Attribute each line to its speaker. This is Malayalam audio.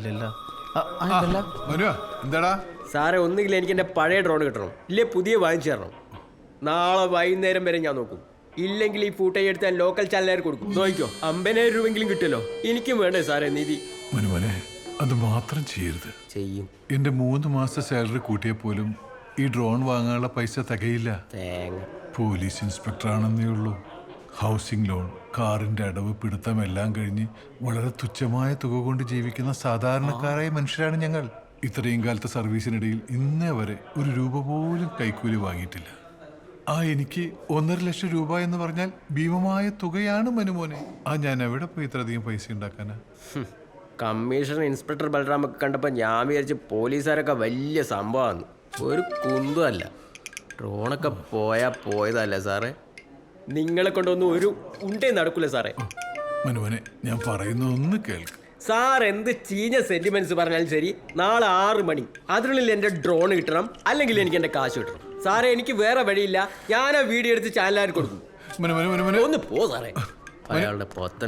Speaker 1: ഇല്ലല്ലോ.
Speaker 2: എന്താടാ
Speaker 3: സാറേ, ഒന്നുകിൽ എനിക്ക് എൻ്റെ പഴയ ഡ്രോൺ കിട്ടണം, ഇല്ലേ പുതിയ വാങ്ങിച്ചു തരണം. നാളെ വൈകുന്നേരം വരെ ഞാൻ നോക്കും. ഇല്ലെങ്കിൽ ഈ ഫൂട്ടേജ് എടുത്ത് ഞാൻ ലോക്കൽ ചാനലുകാർ കൊടുക്കും. നോക്കിക്കോ, 50,000 രൂപയെങ്കിലും കിട്ടുമല്ലോ. എനിക്കും വേണ്ടേ സാറേ നിധി.
Speaker 2: മനുമോനെ, അത് മാത്രം ചെയ്യരുത്.
Speaker 3: ചെയ്യും.
Speaker 2: എന്റെ 3 മാസത്തെ സാലറി കൂട്ടിയ പോലും ഈ ഡ്രോൺ വാങ്ങാനുള്ള പൈസ തികയില്ല.
Speaker 3: തേങ്ങ.
Speaker 2: പോലീസ് ഇൻസ്പെക്ടർ ആണെന്നേ ഉള്ളൂ. ഹൗസിംഗ് ലോൺ, കാറിന്റെ അടവ്, പിടുത്തം എല്ലാം കഴിഞ്ഞ് വളരെ തുച്ഛമായ തുക കൊണ്ട് ജീവിക്കുന്ന സാധാരണക്കാരായ മനുഷ്യരാണ് ഞങ്ങൾ. ഇത്രയും കാലത്തെ സർവീസിനിടയിൽ ഇന്നേ വരെ ഒരു രൂപ പോലും കൈക്കൂലി വാങ്ങിയിട്ടില്ല. എനിക്ക് 1.5 ലക്ഷം രൂപ എന്ന് പറഞ്ഞാൽ ഭീമമായ തുകയാണ് മനുമോനെ. ഞാൻ എവിടെ പോയി ഇത്രയധികം പൈസ ഉണ്ടാക്കാനാ?
Speaker 3: കമ്മീഷണർ ഇൻസ്പെക്ടർ ബലറാമൊക്കെ കണ്ടപ്പോൾ ഞാൻ വിചാരിച്ച് പോലീസുകാരൊക്കെ വലിയ സംഭവമാണ്. ഒരു കുന്തമല്ല. ഡ്രോണൊക്കെ പോയതല്ലേ സാറേ. നിങ്ങളെ കൊണ്ടൊന്നും ഒരു ഉണ്ടേ നടക്കൂല സാറേ.
Speaker 2: മനുമോനെ, ഞാൻ പറയുന്ന ഒന്ന് കേൾക്ക്.
Speaker 3: സാർ എന്ത് ചീഞ്ഞ സെന്റിമെന്റ്സ് പറഞ്ഞാലും ശരി, നാളെ 6 മണി അതിനുള്ളിൽ എൻ്റെ ഡ്രോൺ കിട്ടണം, അല്ലെങ്കിൽ എനിക്ക് എൻ്റെ കാശ് കിട്ടണം. സാറേ, എനിക്ക് വേറെ വഴിയില്ല. ഞാൻ ആ വീഡിയോ എടുത്ത് ചാനലുകാർക്ക് കൊടുക്കും. ഒന്ന് പോ സാറേ. അയാളുടെ പൊത്തൻ